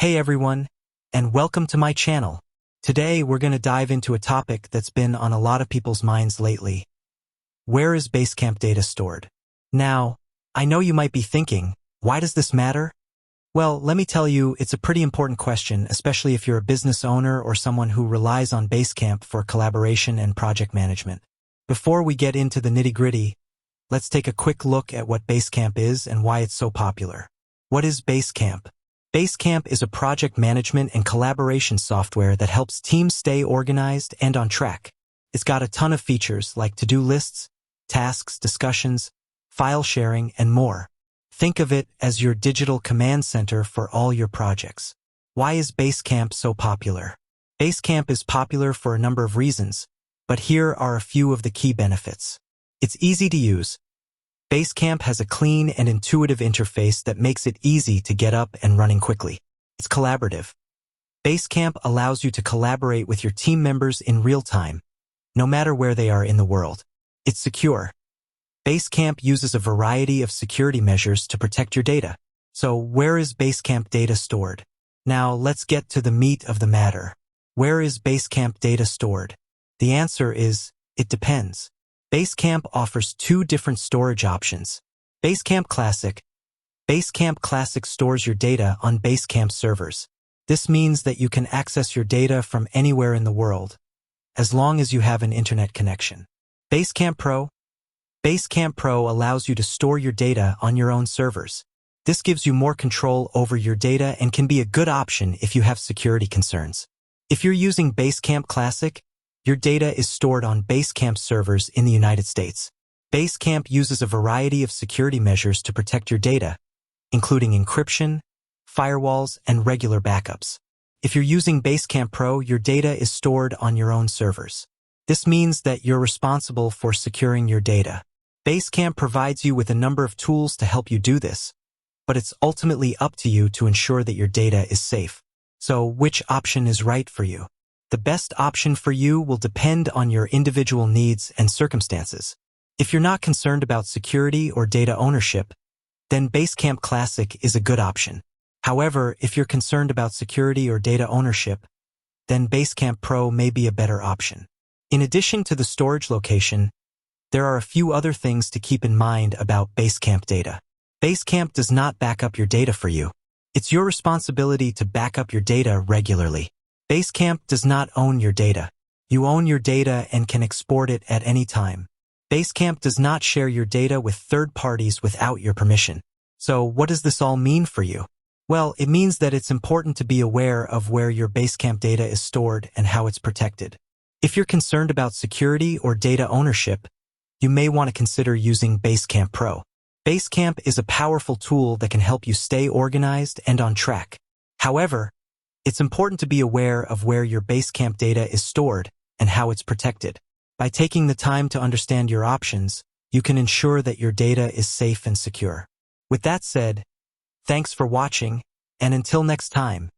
Hey everyone, and welcome to my channel. Today we're going to dive into a topic that's been on a lot of people's minds lately. Where is Basecamp data stored? Now, I know you might be thinking, why does this matter? Well, let me tell you, it's a pretty important question, especially if you're a business owner or someone who relies on Basecamp for collaboration and project management. Before we get into the nitty-gritty, let's take a quick look at what Basecamp is and why it's so popular. What is Basecamp? Basecamp is a project management and collaboration software that helps teams stay organized and on track. It's got a ton of features like to-do lists, tasks, discussions, file sharing, and more. Think of it as your digital command center for all your projects. Why is Basecamp so popular? Basecamp is popular for a number of reasons, but here are a few of the key benefits. It's easy to use. Basecamp has a clean and intuitive interface that makes it easy to get up and running quickly. It's collaborative. Basecamp allows you to collaborate with your team members in real time, no matter where they are in the world. It's secure. Basecamp uses a variety of security measures to protect your data. So where is Basecamp data stored? Now let's get to the meat of the matter. Where is Basecamp data stored? The answer is, it depends. Basecamp offers two different storage options. Basecamp Classic. Basecamp Classic stores your data on Basecamp servers. This means that you can access your data from anywhere in the world, as long as you have an internet connection. Basecamp Pro. Basecamp Pro allows you to store your data on your own servers. This gives you more control over your data and can be a good option if you have security concerns. If you're using Basecamp Classic, your data is stored on Basecamp servers in the United States. Basecamp uses a variety of security measures to protect your data, including encryption, firewalls, and regular backups. If you're using Basecamp Pro, your data is stored on your own servers. This means that you're responsible for securing your data. Basecamp provides you with a number of tools to help you do this, but it's ultimately up to you to ensure that your data is safe. So, which option is right for you? The best option for you will depend on your individual needs and circumstances. If you're not concerned about security or data ownership, then Basecamp Classic is a good option. However, if you're concerned about security or data ownership, then Basecamp Pro may be a better option. In addition to the storage location, there are a few other things to keep in mind about Basecamp data. Basecamp does not back up your data for you. It's your responsibility to back up your data regularly. Basecamp does not own your data. You own your data and can export it at any time. Basecamp does not share your data with third parties without your permission. So what does this all mean for you? Well, it means that it's important to be aware of where your Basecamp data is stored and how it's protected. If you're concerned about security or data ownership, you may want to consider using Basecamp Pro. Basecamp is a powerful tool that can help you stay organized and on track. However, it's important to be aware of where your Basecamp data is stored and how it's protected. By taking the time to understand your options, you can ensure that your data is safe and secure. With that said, thanks for watching, and until next time.